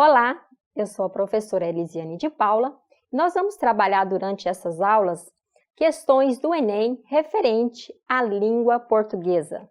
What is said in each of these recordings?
Olá, eu sou a professora Elisiane de Paula e nós vamos trabalhar durante essas aulas questões do Enem referente à língua portuguesa.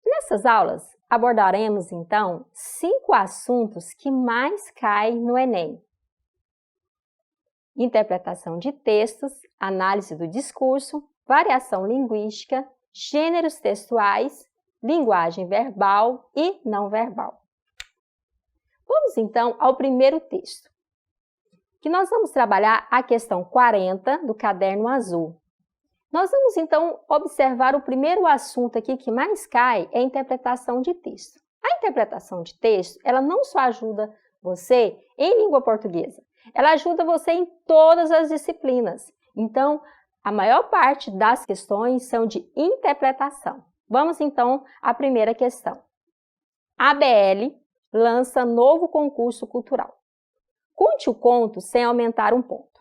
Nessas aulas abordaremos então 5 assuntos que mais caem no Enem: interpretação de textos, análise do discurso, variação linguística, gêneros textuais, linguagem verbal e não verbal. Vamos então ao primeiro texto, que nós vamos trabalhar a questão 40 do caderno azul. Nós vamos então observar o primeiro assunto aqui que mais cai, é a interpretação de texto. A interpretação de texto, ela não só ajuda você em língua portuguesa, ela ajuda você em todas as disciplinas. Então, a maior parte das questões são de interpretação. Vamos então à primeira questão. ABL lança novo concurso cultural. Conte o conto sem aumentar um ponto.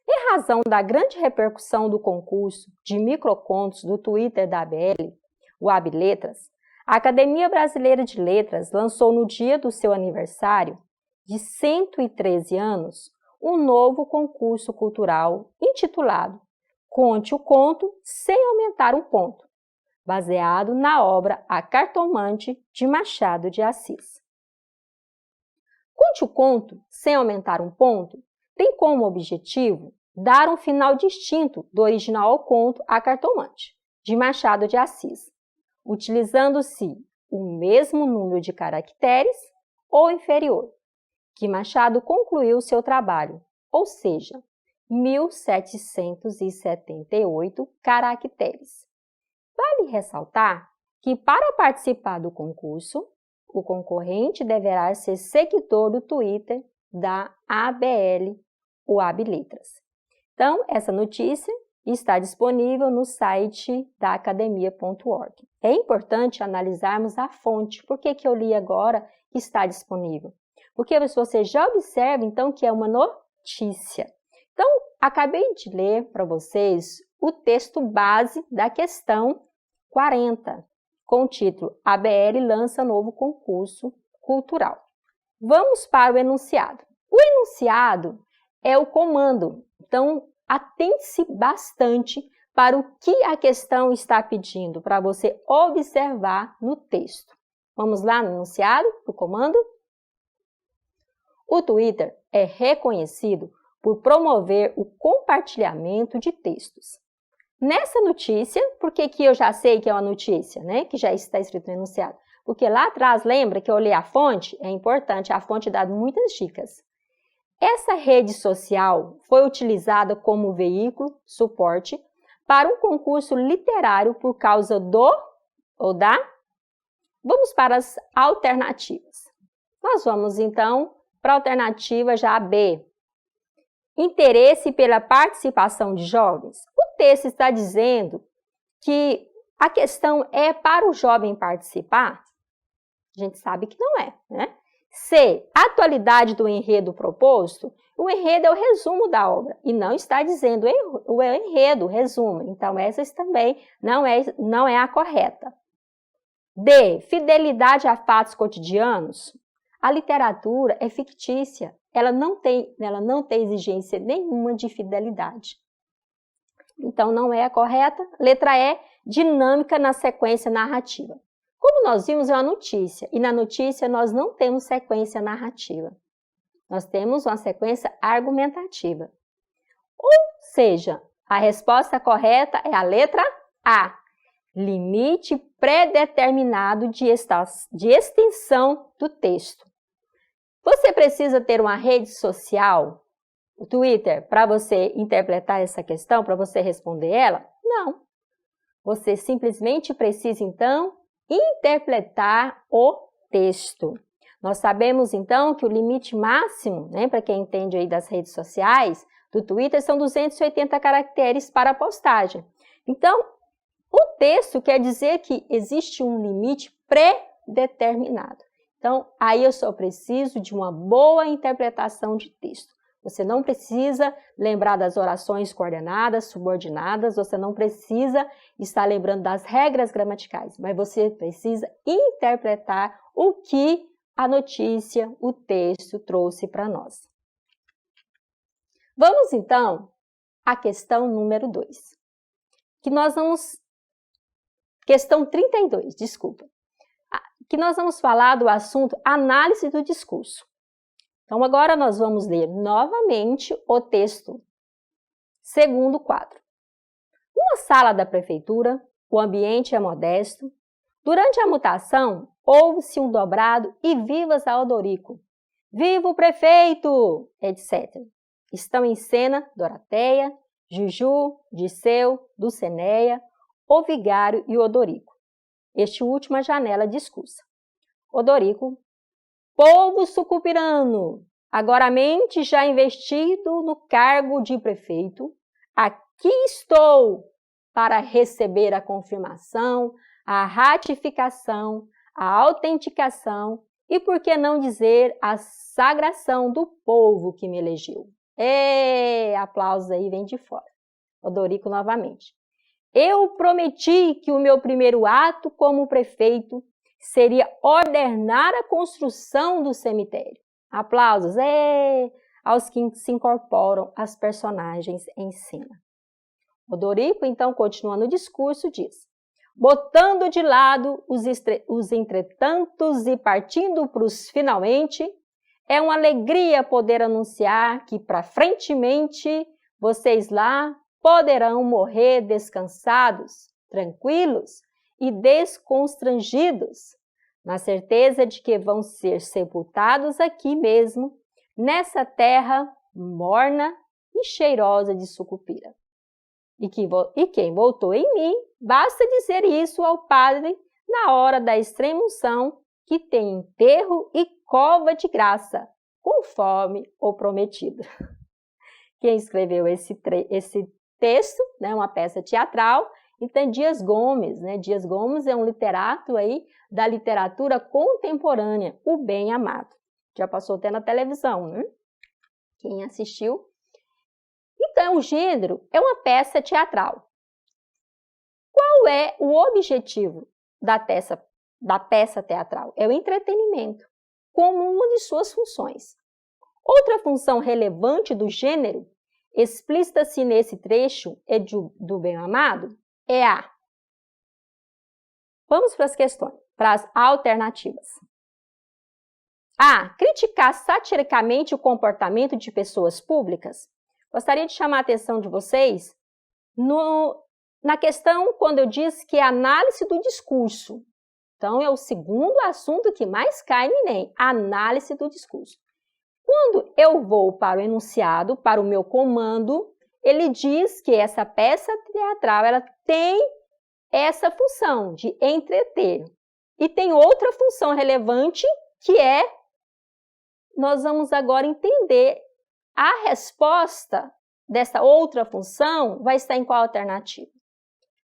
Em razão da grande repercussão do concurso de microcontos do Twitter da ABL, o ABLetras, a Academia Brasileira de Letras lançou no dia do seu aniversário de 113 anos um novo concurso cultural intitulado Conte o conto sem aumentar um ponto, baseado na obra A Cartomante de Machado de Assis. Conte o conto sem aumentar um ponto tem como objetivo dar um final distinto do original ao conto A Cartomante, de Machado de Assis, utilizando-se o mesmo número de caracteres ou inferior, que Machado concluiu seu trabalho, ou seja, 1778 caracteres. Vale ressaltar que, para participar do concurso, o concorrente deverá ser seguidor do Twitter da ABL, o ABLetras. Então, essa notícia está disponível no site da academia.org. É importante analisarmos a fonte. Por que eu li agora que está disponível? Porque você já observa, então, que é uma notícia. Então, acabei de ler para vocês o texto base da questão 40, com o título ABL lança novo concurso cultural. Vamos para o enunciado. O enunciado é o comando, então atente-se bastante para o que a questão está pedindo, para você observar no texto. Vamos lá no enunciado, o comando? O Twitter é reconhecido por promover o compartilhamento de textos. Nessa notícia, por que eu já sei que é uma notícia, né? Que já está escrito no enunciado? Porque lá atrás, lembra que eu olhei a fonte? É importante, a fonte dá muitas dicas. Essa rede social foi utilizada como veículo, suporte, para um concurso literário por causa do ou da? Vamos para as alternativas. Nós vamos, então, para a alternativa já B. Interesse pela participação de jovens. O texto está dizendo que a questão é para o jovem participar? A gente sabe que não é, né? C. Atualidade do enredo proposto. O enredo é o resumo da obra e não está dizendo o enredo, o resumo. Então, essa também não é a correta. D. Fidelidade a fatos cotidianos. A literatura é fictícia. Ela não tem exigência nenhuma de fidelidade. Então, não é a correta. Letra E, dinâmica na sequência narrativa. Como nós vimos, é uma notícia, e na notícia nós não temos sequência narrativa. Nós temos uma sequência argumentativa. Ou seja, a resposta correta é a letra A, limite pré-determinado de extensão do texto. Você precisa ter uma rede social, o Twitter, para você interpretar essa questão, para você responder ela? Não. Você simplesmente precisa, então, interpretar o texto. Nós sabemos, então, que o limite máximo, né, para quem entende aí das redes sociais, do Twitter, são 280 caracteres para a postagem. Então, o texto quer dizer que existe um limite pré-determinado. Então, aí eu só preciso de uma boa interpretação de texto. Você não precisa lembrar das orações coordenadas, subordinadas, você não precisa estar lembrando das regras gramaticais, mas você precisa interpretar o que a notícia, o texto trouxe para nós. Vamos, então, à questão número 2, questão 32, desculpa, que nós vamos falar do assunto análise do discurso. Então, agora nós vamos ler novamente o texto, segundo quadro. Numa sala da prefeitura, o ambiente é modesto. Durante a mutação, ouve-se um dobrado e vivas a Odorico. Viva o prefeito! Etc. Estão em cena Doroteia, Juju, Disseu, Dulceneia, o vigário e Odorico. Este último a janela discursa. Odorico: povo sucupirano, agoramente já investido no cargo de prefeito, aqui estou para receber a confirmação, a ratificação, a autenticação e, por que não dizer, a sagração do povo que me elegeu. Aplausos aí, vem de fora. Odorico novamente. Eu prometi que o meu primeiro ato como prefeito seria ordenar a construção do cemitério. Aplausos aos que se incorporam às personagens em cena. Odorico, então, continuando o discurso, diz: botando de lado os entretantos e partindo para os finalmente, é uma alegria poder anunciar que, para frentemente, vocês lá poderão morrer descansados, tranquilos e desconstrangidos, na certeza de que vão ser sepultados aqui mesmo, nessa terra morna e cheirosa de sucupira. E quem voltou em mim, basta dizer isso ao padre na hora da extrema-unção, que tem enterro e cova de graça, conforme o prometido. Quem escreveu esse texto, né, uma peça teatral, então é Dias Gomes, né? Dias Gomes é um literato aí da literatura contemporânea, o bem amado. Já passou até na televisão, né? Quem assistiu? Então, o gênero é uma peça teatral. Qual é o objetivo da peça teatral? É o entretenimento, como uma de suas funções. Outra função relevante do gênero, explícita-se nesse trecho do Bem Amado, é a... Vamos para as questões, para as alternativas. A. Criticar satiricamente o comportamento de pessoas públicas. Gostaria de chamar a atenção de vocês na questão quando eu disse que é análise do discurso. Então, é o segundo assunto que mais cai no Enem, análise do discurso. Quando eu vou para o enunciado, para o meu comando, ele diz que essa peça teatral ela tem essa função de entreter. E tem outra função relevante que é, nós vamos agora entender a resposta dessa outra função vai estar em qual alternativa?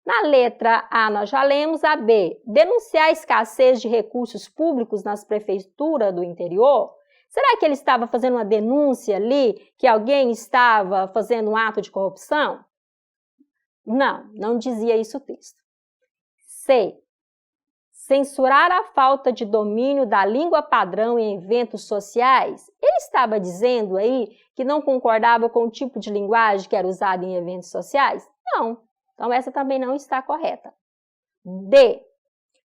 Na letra A, nós já lemos. A B, denunciar a escassez de recursos públicos nas prefeituras do interior. Será que ele estava fazendo uma denúncia ali, que alguém estava fazendo um ato de corrupção? Não, não dizia isso o texto. C, censurar a falta de domínio da língua padrão em eventos sociais. Ele estava dizendo aí que não concordava com o tipo de linguagem que era usado em eventos sociais? Não. Então, essa também não está correta. D.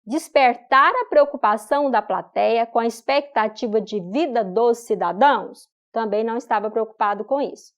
Despertar a preocupação da plateia com a expectativa de vida dos cidadãos? Também não estava preocupado com isso.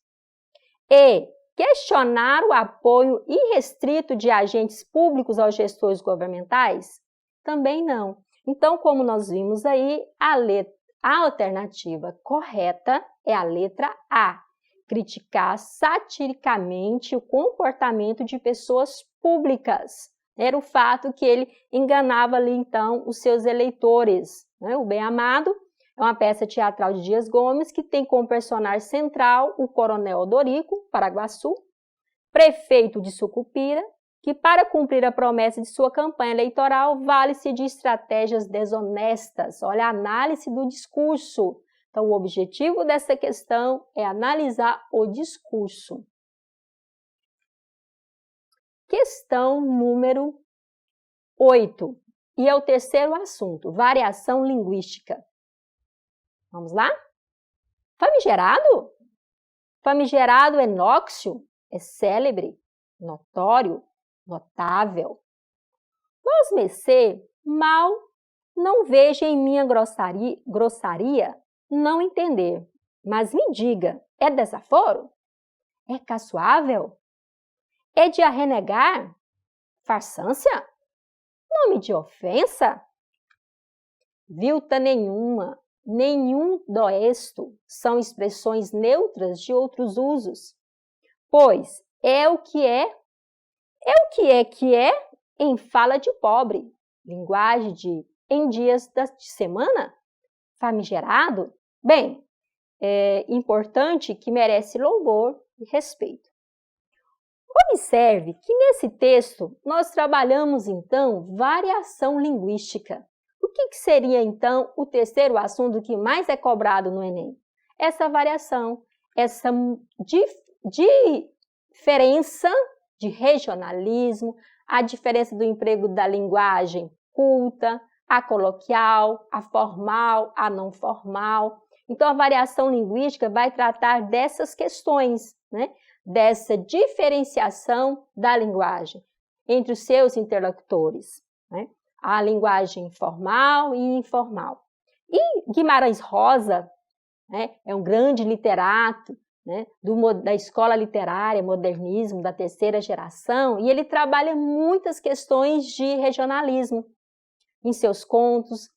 E. Questionar o apoio irrestrito de agentes públicos aos gestores governamentais? Também não. Então, como nós vimos aí, a alternativa correta é a letra A. Criticar satiricamente o comportamento de pessoas públicas. Era o fato que ele enganava ali, então, os seus eleitores. Né? O Bem Amado é uma peça teatral de Dias Gomes que tem como personagem central o coronel Odorico, Paraguaçu, prefeito de Sucupira, que para cumprir a promessa de sua campanha eleitoral vale-se de estratégias desonestas. Olha a análise do discurso. Então, o objetivo dessa questão é analisar o discurso. Questão número 8. E é o terceiro assunto, variação linguística. Vamos lá? Famigerado? Famigerado é nóxio, é célebre, notório, notável. Vosmecê, mal não veja em minha grossaria não entender, mas me diga, é desaforo? É caçoável? É de arrenegar? Farsância? Nome de ofensa? Vilta nenhuma, nenhum doesto são expressões neutras de outros usos, pois é o que é em fala de pobre, linguagem de em dias de semana, famigerado, bem, é importante que merece louvor e respeito. Observe que nesse texto nós trabalhamos então variação linguística. O que seria então o terceiro assunto que mais é cobrado no Enem? Essa variação, essa diferença de regionalismo, a diferença do emprego da linguagem culta, a coloquial, a formal, a não formal. Então, a variação linguística vai tratar dessas questões, né? Dessa diferenciação da linguagem entre os seus interlocutores, né? A linguagem formal e informal. E Guimarães Rosa, né, é um grande literato, né, da escola literária, modernismo, da terceira geração, e ele trabalha muitas questões de regionalismo em seus contos,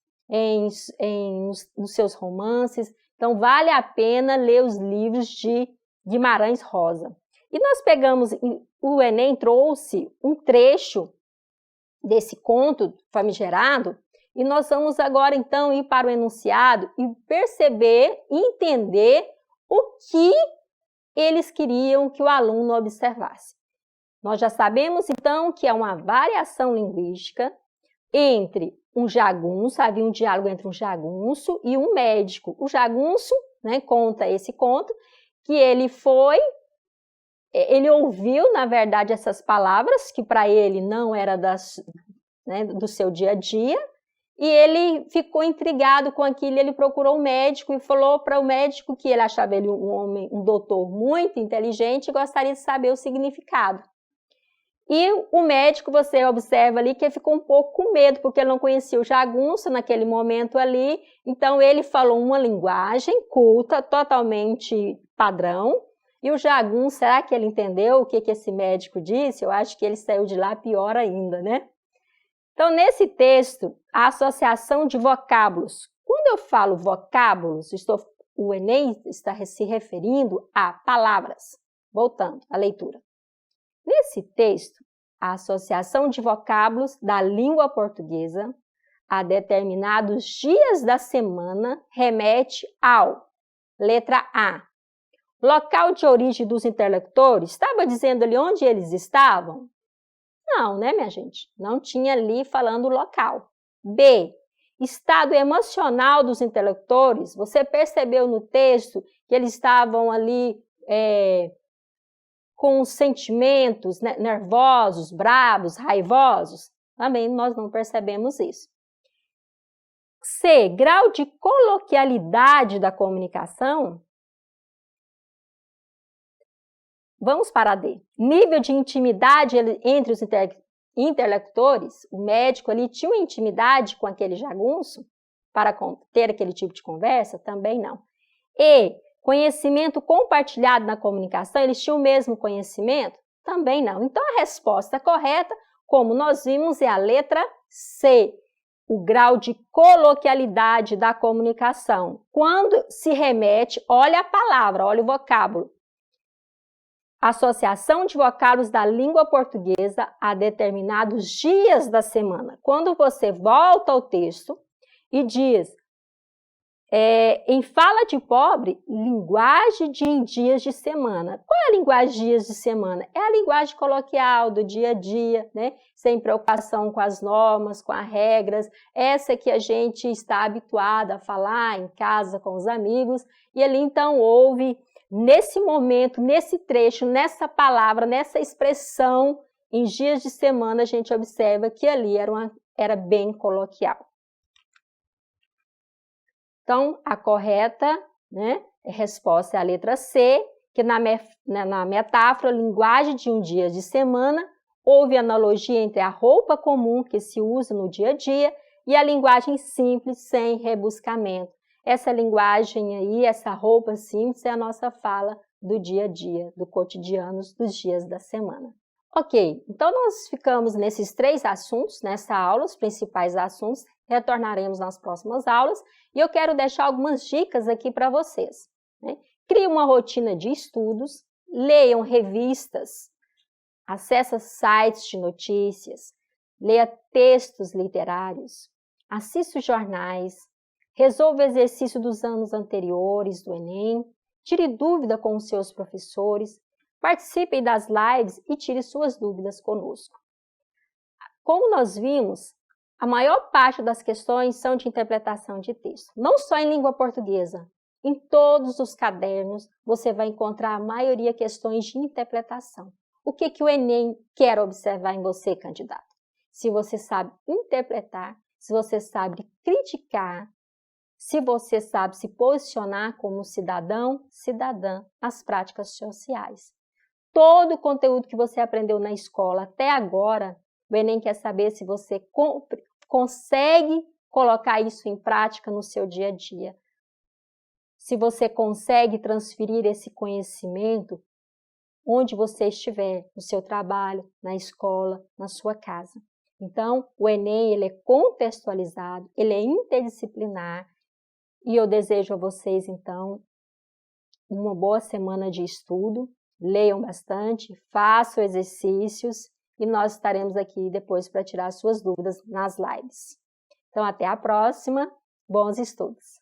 nos seus romances. Então, vale a pena ler os livros de Guimarães Rosa. E nós pegamos, o Enem trouxe um trecho desse conto famigerado, e nós vamos agora, então, ir para o enunciado e perceber, entender o que eles queriam que o aluno observasse. Nós já sabemos, então, que é uma variação linguística entre um jagunço, havia um diálogo entre um jagunço e um médico. O jagunço, né, conta esse conto, que ele ouviu, na verdade, essas palavras, que para ele não era do seu dia a dia, e ele ficou intrigado com aquilo, ele procurou um médico e falou para o médico que ele achava ele um doutor muito inteligente e gostaria de saber o significado. E o médico, você observa ali, que ele ficou um pouco com medo, porque ele não conhecia o jagunço naquele momento ali, então ele falou uma linguagem culta, totalmente padrão, e o jagunço, será que ele entendeu o que esse médico disse? Eu acho que ele saiu de lá pior ainda, né? Então, nesse texto, a associação de vocábulos. Quando eu falo vocábulos, o Enem está se referindo a palavras. Voltando à leitura. Nesse texto, a associação de vocábulos da língua portuguesa a determinados dias da semana remete ao, letra A, local de origem dos interlocutores. Estava dizendo ali onde eles estavam? Não, né, minha gente? Não tinha ali falando local. B, estado emocional dos interlocutores. Você percebeu no texto que eles estavam ali com sentimentos, né, nervosos, bravos, raivosos? Também nós não percebemos isso. C, grau de coloquialidade da comunicação. Vamos para a D. Nível de intimidade entre os interlocutores. O médico ali tinha uma intimidade com aquele jagunço para ter aquele tipo de conversa? Também não. E, conhecimento compartilhado na comunicação, eles tinham o mesmo conhecimento? Também não. Então, a resposta correta, como nós vimos, é a letra C. O grau de coloquialidade da comunicação. Quando se remete, olha a palavra, olha o vocábulo. Associação de vocábulos da língua portuguesa a determinados dias da semana. Quando você volta ao texto e diz, em fala de pobre, linguagem em dias de semana. Qual é a linguagem de dias de semana? É a linguagem coloquial do dia a dia, né? Sem preocupação com as normas, com as regras. Essa que a gente está habituado a falar em casa com os amigos. E ali então houve, nesse momento, nesse trecho, nessa palavra, nessa expressão, em dias de semana, a gente observa que ali era bem coloquial. Então, a correta, né, resposta é a letra C, que na metáfora, linguagem de um dia de semana, houve analogia entre a roupa comum que se usa no dia a dia e a linguagem simples, sem rebuscamento. Essa linguagem aí, essa roupa simples, é a nossa fala do dia a dia, do cotidiano, dos dias da semana. Ok, então nós ficamos nesses 3 assuntos, nessa aula, os principais assuntos, retornaremos nas próximas aulas, e eu quero deixar algumas dicas aqui para vocês, né? Crie uma rotina de estudos, leiam revistas, acesse sites de notícias, leia textos literários, assista jornais, resolva exercício dos anos anteriores do Enem, tire dúvida com os seus professores, participe das lives e tire suas dúvidas conosco. Como nós vimos, a maior parte das questões são de interpretação de texto, não só em língua portuguesa. Em todos os cadernos você vai encontrar a maioria questões de interpretação. O que o Enem quer observar em você, candidato? Se você sabe interpretar, se você sabe criticar, se você sabe se posicionar como cidadão, cidadã nas práticas sociais. Todo o conteúdo que você aprendeu na escola até agora, o Enem quer saber se você consegue colocar isso em prática no seu dia a dia. Se você consegue transferir esse conhecimento onde você estiver, no seu trabalho, na escola, na sua casa. Então, o Enem ele é contextualizado, ele é interdisciplinar, e eu desejo a vocês, então, uma boa semana de estudo, leiam bastante, façam exercícios, e nós estaremos aqui depois para tirar suas dúvidas nas lives. Então, até a próxima, bons estudos!